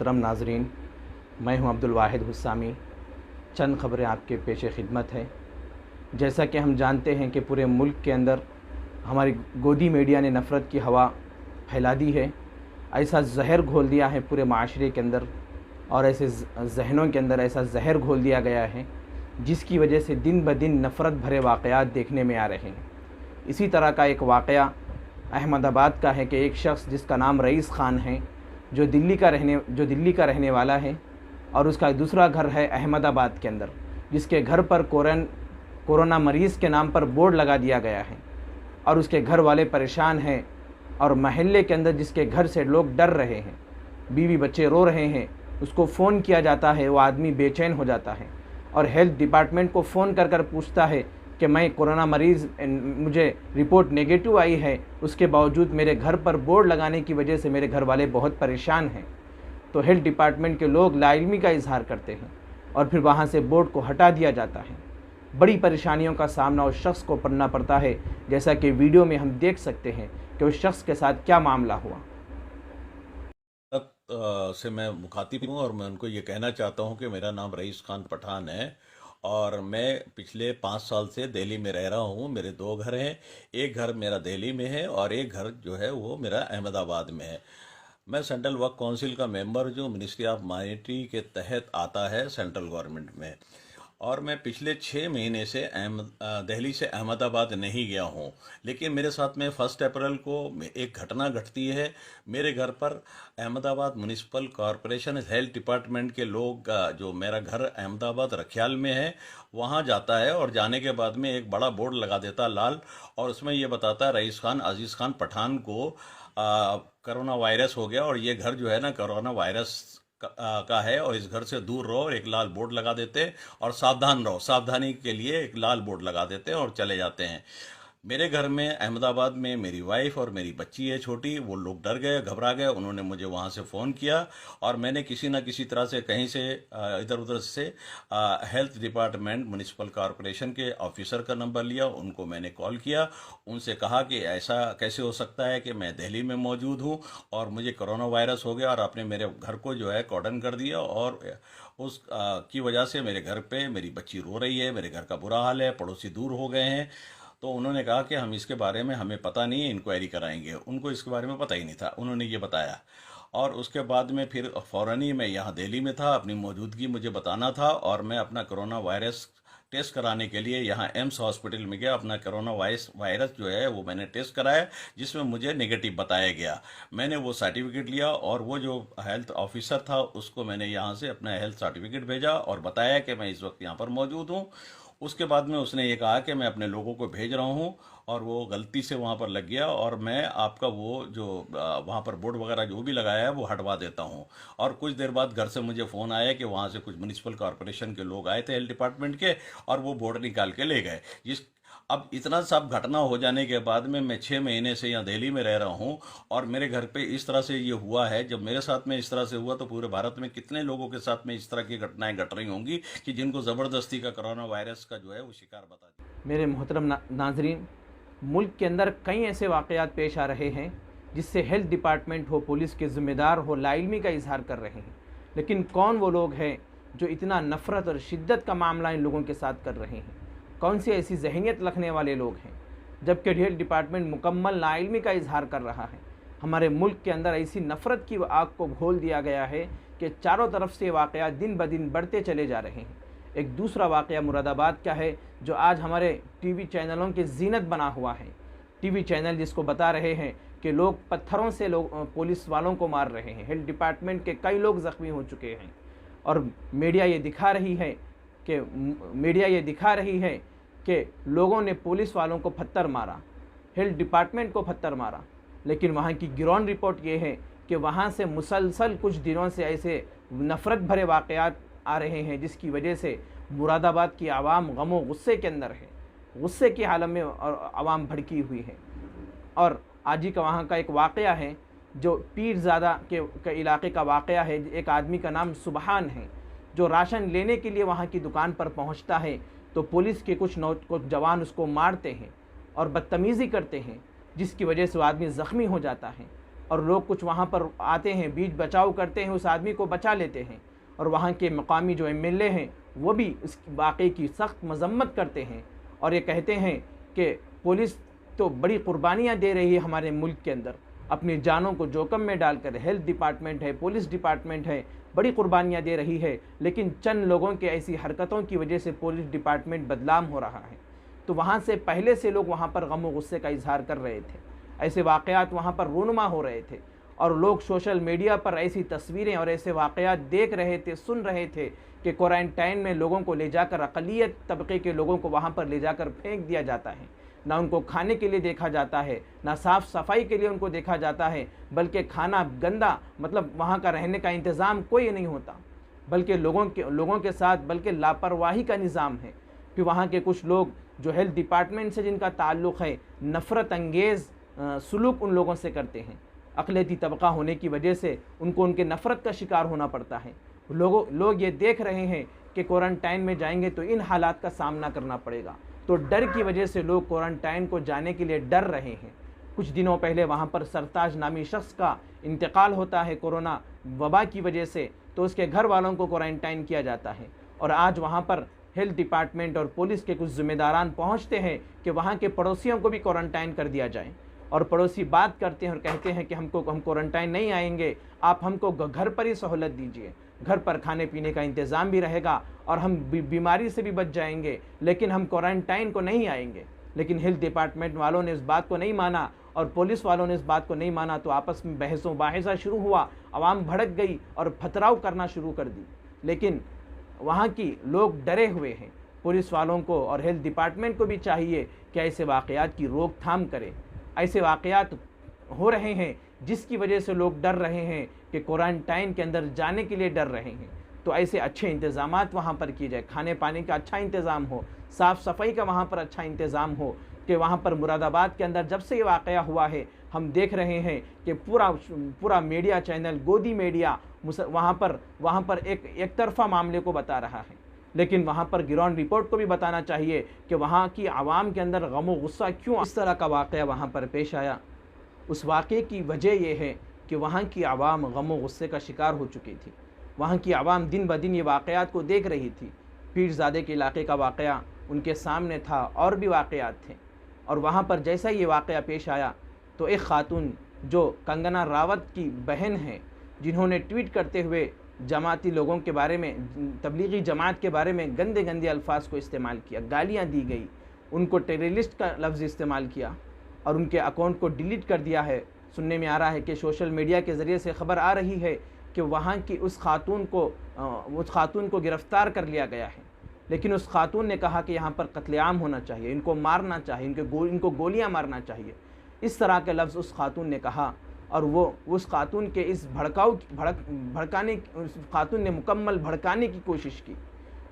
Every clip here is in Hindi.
मोहतरम नाजरीन, मैं हूं अब्दुल वाहिद हुस्सामी। चंद ख़बरें आपके पेश खिदमत है। जैसा कि हम जानते हैं कि पूरे मुल्क के अंदर हमारी गोदी मीडिया ने नफ़रत की हवा फैला दी है, ऐसा जहर घोल दिया है पूरे माशरे के अंदर, और ऐसे जहनों के अंदर ऐसा जहर घोल दिया गया है जिसकी वजह से दिन ब दिन नफ़रत भरे वाक़यात देखने में आ रहे हैं। इसी तरह का एक वाक़या अहमदाबाद का है कि एक शख्स जिसका नाम रईस ख़ान है, जो दिल्ली का रहने वाला है, और उसका दूसरा घर है अहमदाबाद के अंदर, जिसके घर पर कोरोना मरीज़ के नाम पर बोर्ड लगा दिया गया है और उसके घर वाले परेशान हैं, और महल्ले के अंदर जिसके घर से लोग डर रहे हैं, बीवी बच्चे रो रहे हैं, उसको फ़ोन किया जाता है, वो आदमी बेचैन हो जाता है और हेल्थ डिपार्टमेंट को फ़ोन कर पूछता है कि मैं कोरोना मरीज़, मुझे रिपोर्ट नेगेटिव आई है, उसके बावजूद मेरे घर पर बोर्ड लगाने की वजह से मेरे घर वाले बहुत परेशान हैं। तो हेल्थ डिपार्टमेंट के लोग लाइल्मी का इजहार करते हैं और फिर वहाँ से बोर्ड को हटा दिया जाता है। बड़ी परेशानियों का सामना उस शख्स को करना पड़ता है, जैसा कि वीडियो में हम देख सकते हैं कि उस शख्स के साथ क्या मामला हुआ। से मैं मुखातिब हूँ और मैं उनको ये कहना चाहता हूँ कि मेरा नाम रईस खान पठान है और मैं पिछले 5 साल से दिल्ली में रह रहा हूँ। मेरे 2 घर हैं, एक घर मेरा दिल्ली में है और एक घर जो है वो मेरा अहमदाबाद में है। मैं सेंट्रल वर्क काउंसिल का मेंबर जो मिनिस्ट्री ऑफ माइनॉरिटी के तहत आता है सेंट्रल गवर्नमेंट में, और मैं पिछले 6 महीने से दिल्ली से अहमदाबाद नहीं गया हूँ। लेकिन मेरे साथ में 1 अप्रैल को एक घटना घटती है। मेरे घर पर Ahmedabad municipal corporation health department के लोग जो मेरा घर अहमदाबाद रखियाल में है वहाँ जाता है, और जाने के बाद में एक बड़ा बोर्ड लगा देता लाल, और उसमें ये बताता है रईस खान अजीज़ खान पठान को कोरोना वायरस हो गया और ये घर जो है ना कोरोना वायरस का है और इस घर से दूर रहो, एक लाल बोर्ड लगा देते और सावधान रहो, सावधानी के लिए एक लाल बोर्ड लगा देते हैं और चले जाते हैं। मेरे घर में अहमदाबाद में मेरी वाइफ और मेरी बच्ची है छोटी, वो लोग डर गए, घबरा गए। उन्होंने मुझे वहाँ से फ़ोन किया और मैंने किसी ना किसी तरह से कहीं से इधर उधर से हेल्थ डिपार्टमेंट म्यूनिसिपल कॉरपोरेशन के ऑफिसर का नंबर लिया, उनको मैंने कॉल किया, उनसे कहा कि ऐसा कैसे हो सकता है कि मैं दिल्ली में मौजूद हूँ और मुझे कोरोना वायरस हो गया और आपने मेरे घर को जो है कॉर्डन कर दिया, और उस की वजह से मेरे घर पे मेरी बच्ची रो रही है, मेरे घर का बुरा हाल है, पड़ोसी दूर हो गए हैं। तो उन्होंने कहा कि हम इसके बारे में हमें पता नहीं है, इंक्वायरी कराएंगे। उनको इसके बारे में पता ही नहीं था, उन्होंने ये बताया। और उसके बाद में फिर फ़ौरन ही मैं यहाँ दिल्ली में था, अपनी मौजूदगी मुझे बताना था और मैं अपना कोरोना वायरस टेस्ट कराने के लिए यहाँ एम्स हॉस्पिटल में गया। अपना कोरोना वायरस जो है वो मैंने टेस्ट कराया, जिसमें मुझे नेगेटिव बताया गया। मैंने वो सर्टिफिकेट लिया और वो जो हेल्थ ऑफिसर था उसको मैंने यहाँ से अपना हेल्थ सर्टिफिकेट भेजा और बताया कि मैं इस वक्त यहाँ पर मौजूद हूँ। उसके बाद में उसने ये कहा कि मैं अपने लोगों को भेज रहा हूँ, और वो गलती से वहाँ पर लग गया और मैं आपका वो जो वहाँ पर बोर्ड वगैरह जो भी लगाया है वो हटवा देता हूँ। और कुछ देर बाद घर से मुझे फ़ोन आया कि वहाँ से कुछ म्यूनिसिपल कॉरपोरेशन के लोग आए थे हेल्थ डिपार्टमेंट के, और वो बोर्ड निकाल के ले गए। जिस अब इतना सब घटना हो जाने के बाद में मैं 6 महीने से यहाँ दिल्ली में रह रहा हूँ और मेरे घर पे इस तरह से ये हुआ है। जब मेरे साथ में इस तरह से हुआ तो पूरे भारत में कितने लोगों के साथ में इस तरह की घटनाएं घट रही होंगी कि जिनको ज़बरदस्ती का कोरोना वायरस का जो है वो शिकार बता दिया। मेरे मोहतरम नाजरीन, मुल्क के अंदर कई ऐसे वाक़यात पेश आ रहे हैं जिससे हेल्थ डिपार्टमेंट हो, पुलिस के ज़िम्मेदार हो, लाइल्मी का इजहार कर रहे हैं। लेकिन कौन वो लोग हैं जो इतना नफ़रत और शिद्दत का मामला इन लोगों के साथ कर रहे हैं? कौन सी ऐसी जहनीत रखने वाले लोग हैं? जबकि हेल्थ डिपार्टमेंट मुकम्मल नाइल्मी का इजहार कर रहा है। हमारे मुल्क के अंदर ऐसी नफ़रत की आग को घोल दिया गया है कि चारों तरफ से वाक़यात दिन ब दिन बढ़ते चले जा रहे हैं। एक दूसरा वाक़या मुरादाबाद का है जो आज हमारे टीवी चैनलों की जीनत बना हुआ है। टीवी चैनल जिसको बता रहे हैं कि लोग पत्थरों से पुलिस वालों को मार रहे हैं। हेल्थ डिपार्टमेंट के कई लोग ज़ख्मी हो चुके हैं और मीडिया ये दिखा रही है कि लोगों ने पुलिस वालों को पत्थर मारा, हेल्थ डिपार्टमेंट को पत्थर मारा। लेकिन वहाँ की ग्राउंड रिपोर्ट ये है कि वहाँ से मुसलसल कुछ दिनों से ऐसे नफ़रत भरे वाक़यात आ रहे हैं जिसकी वजह से मुरादाबाद की आवाम गमो गुस्से के अंदर है, गुस्से की हालत में और आवाम भड़की हुई है। और आज ही का वहाँ का एक वाक़या है जो पीरज़ादा के इलाके का वाक़या है। एक आदमी का नाम सुबहान है जो राशन लेने के लिए वहाँ की दुकान पर पहुँचता है तो पुलिस के कुछ जवान उसको मारते हैं और बदतमीज़ी करते हैं, जिसकी वजह से वो आदमी ज़ख्मी हो जाता है। और लोग कुछ वहाँ पर आते हैं, बीच बचाव करते हैं, उस आदमी को बचा लेते हैं, और वहाँ के मकामी जो एमएलए हैं वो भी इस वाक़े की सख्त मजम्मत करते हैं और ये कहते हैं कि पुलिस तो बड़ी कुर्बानियाँ दे रही है हमारे मुल्क के अंदर, अपनी जानों को जोखिम में डालकर। हेल्थ डिपार्टमेंट है, पुलिस डिपार्टमेंट है, बड़ी कुर्बानियाँ दे रही है, लेकिन चंद लोगों के ऐसी हरकतों की वजह से पुलिस डिपार्टमेंट बदनाम हो रहा है। तो वहाँ से पहले से लोग वहाँ पर गम व गुस्से का इजहार कर रहे थे, ऐसे वाक़यात वहाँ पर रूनुमा हो रहे थे, और लोग सोशल मीडिया पर ऐसी तस्वीरें और ऐसे वाक़यात देख रहे थे, सुन रहे थे कि क्वारंटाइन में लोगों को ले जाकर, अक़लियत तबके के लोगों को वहाँ पर ले जाकर फेंक दिया जाता है। ना उनको खाने के लिए देखा जाता है, ना साफ़ सफाई के लिए उनको देखा जाता है, बल्कि खाना गंदा, मतलब वहाँ का रहने का इंतज़ाम कोई नहीं होता, बल्कि लोगों के साथ बल्कि लापरवाही का निज़ाम है। फिर वहाँ के कुछ लोग जो हेल्थ डिपार्टमेंट से जिनका ताल्लुक़ है, नफ़रत अंगेज़ सलूक उन लोगों से करते हैं। अक़लियती तबका होने की वजह से उनको उनके नफ़रत का शिकार होना पड़ता है। लोग ये देख रहे हैं कि क्वारंटाइन में जाएंगे तो इन हालात का सामना करना पड़ेगा, तो डर की वजह से लोग क्वारंटाइन को जाने के लिए डर रहे हैं। कुछ दिनों पहले वहाँ पर सरताज नामी शख्स का इंतकाल होता है कोरोना वबा की वजह से, तो उसके घर वालों को क्वारंटाइन किया जाता है, और आज वहाँ पर हेल्थ डिपार्टमेंट और पुलिस के कुछ ज़िम्मेदारान पहुँचते हैं कि वहाँ के पड़ोसियों को भी क्वारंटाइन कर दिया जाए, और पड़ोसी बात करते हैं और कहते हैं कि हम क्वारंटाइन नहीं आएंगे, आप हमको घर पर ही सहूलत दीजिए, घर पर खाने पीने का इंतज़ाम भी रहेगा और हम बीमारी से भी बच जाएंगे, लेकिन हम क्वारंटाइन को नहीं आएंगे। लेकिन हेल्थ डिपार्टमेंट वालों ने इस बात को नहीं माना और पुलिस वालों ने इस बात को नहीं माना, तो आपस में बहसों बाहिसा शुरू हुआ, आवाम भड़क गई और पथराव करना शुरू कर दी। लेकिन वहाँ की लोग डरे हुए हैं। पुलिस वालों को और हेल्थ डिपार्टमेंट को भी चाहिए कि ऐसे वाक़यात की रोकथाम करें। ऐसे वाक़यात हो रहे हैं जिसकी वजह से लोग डर रहे हैं कि क्वारंटाइन के अंदर जाने के लिए डर रहे हैं, तो ऐसे अच्छे इंतज़ामात वहाँ पर किए जाए, खाने पानी का अच्छा इंतज़ाम हो, साफ़ सफाई का वहाँ पर अच्छा इंतज़ाम हो। कि वहाँ पर मुरादाबाद के अंदर जब से ये वाक़या हुआ है, हम देख रहे हैं कि पूरा मीडिया चैनल, गोदी मीडिया वहाँ पर एक तरफ़ा मामले को बता रहा है, लेकिन वहाँ पर ग्राउंड रिपोर्ट को भी बताना चाहिए कि वहाँ की आवाम के अंदर गम व गुस्सा क्यों इस तरह का वाक़या वहाँ पर पेश आया। उस वाक़े की वजह यह है कि वहाँ की आवाम गम व गुस्से का शिकार हो चुकी थी। वहाँ की आवाम दिन ब दिन ये वाक़यात को देख रही थी। पीरज़ादे के इलाके का वाक़या उनके सामने था, और भी वाक़यात थे, और वहाँ पर जैसा ये वाक़या पेश आया तो एक ख़ातून जो कंगना रावत की बहन है, जिन्होंने ट्वीट करते हुए जमाती लोगों के बारे में, तबलीगी जमात के बारे में गंदे गंदे अल्फाज को इस्तेमाल किया, गालियाँ दी गई, उनको टेररिस्ट का लफ्ज़ इस्तेमाल किया और उनके अकाउंट को डिलीट कर दिया है। सुनने में आ रहा है कि सोशल मीडिया के ज़रिए से ख़बर आ रही है कि वहाँ की उस खातून को गिरफ़्तार कर लिया गया है, लेकिन उस खातून ने कहा कि यहाँ पर कत्लेआम होना चाहिए, इनको मारना चाहिए, इनको गोलियाँ मारना चाहिए, इस तरह के लफ्ज़ उस खातून ने कहा। और वो उस खातून के इस उस खातून ने मुकम्मल भड़काने की कोशिश की।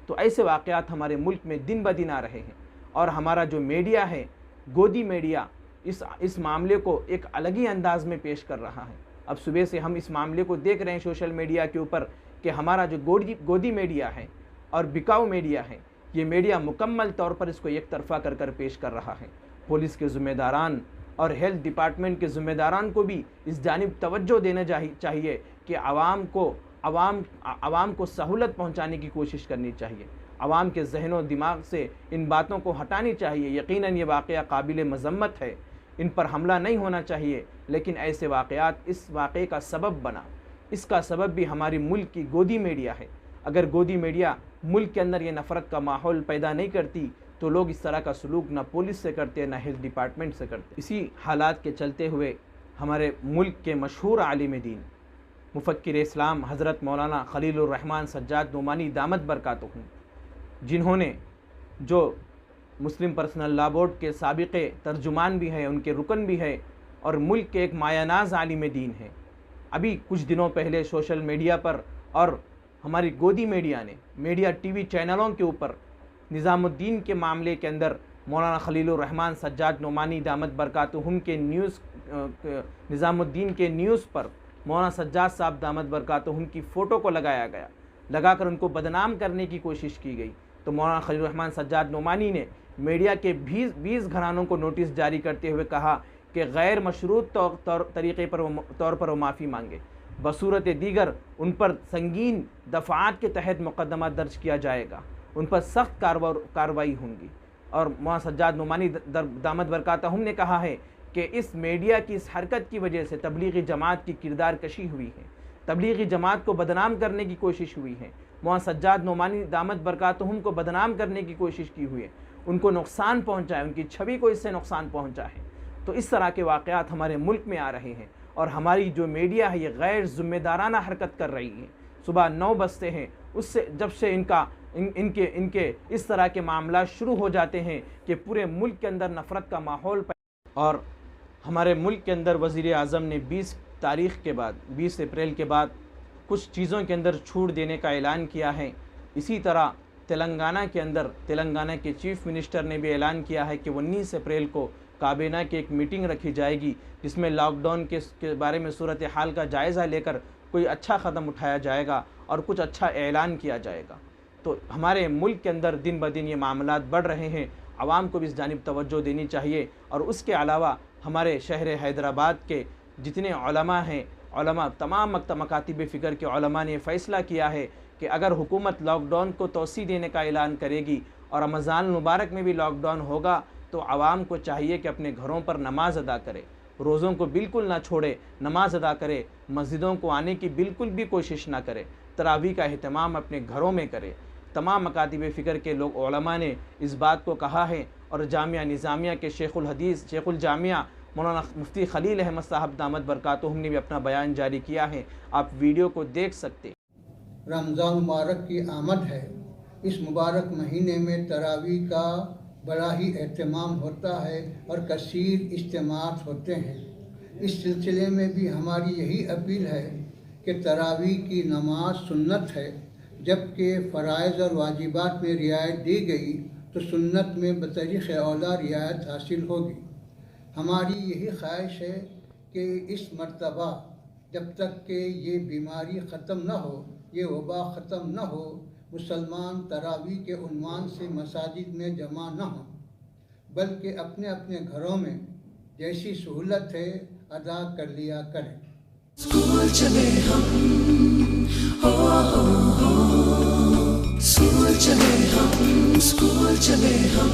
तो ऐसे वाक़यात हमारे मुल्क में दिन ब दिन आ रहे हैं, और हमारा जो मीडिया है, गोदी मीडिया, इस मामले को एक अलग ही अंदाज़ में पेश कर रहा है। अब सुबह से हम इस मामले को देख रहे हैं सोशल मीडिया के ऊपर कि हमारा जो गोदी मीडिया है और बिकाऊ मीडिया है, ये मीडिया मुकम्मल तौर पर इसको एक तरफ़ा कर पेश कर रहा है। पुलिस के ज़िम्मेदारान और हेल्थ डिपार्टमेंट के ज़िम्मेदारान को भी इस जानिब तवज्जो देना चाहिए कि आवाम को सहूलत पहुंचाने की कोशिश करनी चाहिए, आवाम के जहनों दिमाग से इन बातों को हटानी चाहिए। यकीनन ये वाक़या काबिल मज़म्मत है, इन पर हमला नहीं होना चाहिए, लेकिन ऐसे वाक़यात इस वाक़े का सबब बना। इसका सबब भी हमारी मुल्क की गोदी मीडिया है। अगर गोदी मीडिया मुल्क के अंदर ये नफ़रत का माहौल पैदा नहीं करती तो लोग इस तरह का सलूक ना पुलिस से करते, ना हेल्थ डिपार्टमेंट से करते। इसी हालात के चलते हुए हमारे मुल्क के मशहूर आलिम दीन, मुफ़क्किर इस्लाम हज़रत मौलाना खलीलुर रहमान सज्जाद नोमानी दामत बरकातुहू, जिन्होंने जो मुस्लिम पर्सनल लॉ बोर्ड के साबिक़े तर्जुमान भी हैं, उनके रुकन भी है, और मुल्क के एक मायानाज आलिम दीन हैं, अभी कुछ दिनों पहले सोशल मीडिया पर और हमारी गोदी मीडिया ने मीडिया टीवी चैनलों के ऊपर निज़ामुद्दीन के मामले के अंदर मौलाना खलीलुर रहमान सज्जाद नोमानी दामत बरकातुहुम के निज़ामुद्दीन के न्यूज़ पर मौलाना सज्जाद साहब दामत बरकातुहुम की फ़ोटो को लगाकर उनको बदनाम करने की कोशिश की गई। तो मौलाना खलीलुर रहमान सज्जाद नोमानी ने मीडिया के 20 घरानों को नोटिस जारी करते हुए कहा कि गैर मशरूत तरीक़े पर तौर पर वो माफ़ी मांगे। बसूरत दीगर उन पर संगीन दफ़ात के तहत मुक़दमा दर्ज किया जाएगा, उन पर सख्त कार्रवाई होंगी। और मौलाना सज्जाद नोमानी दामद बरकातहुम ने कहा है कि इस मीडिया की इस हरकत की वजह से तबलीगी जमात की किरदार कशी हुई है, तबलीगी जमात को बदनाम करने की कोशिश हुई है, मौलाना सज्जाद नोमानी दामद बरकातहुम को बदनाम करने की कोशिश की हुई है, उनको नुकसान पहुँचा है, उनकी छवि को इससे नुकसान पहुँचा है। तो इस तरह के वाक़यात हमारे मुल्क में आ रहे हैं और हमारी जो मीडिया है ये गैर ज़िम्मेदाराना हरकत कर रही है। सुबह 9 बजते हैं, उससे जब से इनके इस तरह के मामला शुरू हो जाते हैं कि पूरे मुल्क के अंदर नफ़रत का माहौल और हमारे मुल्क के अंदर वज़ीर आज़म ने 20 अप्रैल के बाद कुछ चीज़ों के अंदर छूट देने का ऐलान किया है। इसी तरह तेलंगाना के चीफ़ मिनिस्टर ने भी ऐलान किया है कि 19 अप्रैल को काबीना की एक मीटिंग रखी जाएगी जिसमें लॉकडाउन के बारे में सूरत हाल का जायज़ा लेकर कोई अच्छा कदम उठाया जाएगा और कुछ अच्छा ऐलान किया जाएगा। तो हमारे मुल्क के अंदर दिन ब दिन ये मामलात बढ़ रहे हैं, आवाम को भी इस जानिब तवज्जो देनी चाहिए। और उसके अलावा हमारे शहर हैदराबाद के जितने उलमा हैं, तमाम मकातिब फ़िक्र के उलमा ने फ़ैसला किया है कि अगर हुकूमत लॉकडाउन को तोसी देने का ऐलान करेगी और रमज़ान मुबारक में भी लॉकडाउन होगा तो आवाम को चाहिए कि अपने घरों पर नमाज अदा करे, रोज़ों को बिल्कुल ना छोड़े, नमाज अदा करे, मस्जिदों को आने की बिल्कुल भी कोशिश ना करे, तरावी का अहतमाम अपने घरों में करे। तमाम मकातिब फ़िक्र के लोग उलमा ने इस बात को कहा है और जामिया निज़ामिया के शेखुल हदीस शेखुल जामिया मौलाना मुफ्ती खलील अहमद साहब दामद बरकातुहुम ने भी अपना बयान जारी किया है। आप वीडियो को देख सकते। रमज़ान मुबारक की आमद है। इस मुबारक महीने में तरावी का बड़ा ही एहतमाम होता है और कसीर इज्तिमात होते हैं। इस सिलसिले में भी हमारी यही अपील है कि तरावी की नमाज सुन्नत है, जबकि फ़राइज़ और वाजिबात में रियायत दी गई तो सुन्नत में बतरीक़ औला रियायत हासिल होगी। हमारी यही ख्वाहिश है कि इस मर्तबा जब तक कि ये बीमारी ख़त्म न हो, ये वबा ख़त्म न हो, मुसलमान तरावी के उन्वान से मसाजिद में जमा न हों, बल्कि अपने अपने घरों में जैसी सहूलत है अदा कर लिया करें। स्कूल चले हम, स्कूल चले हम, स्कूल चले हम,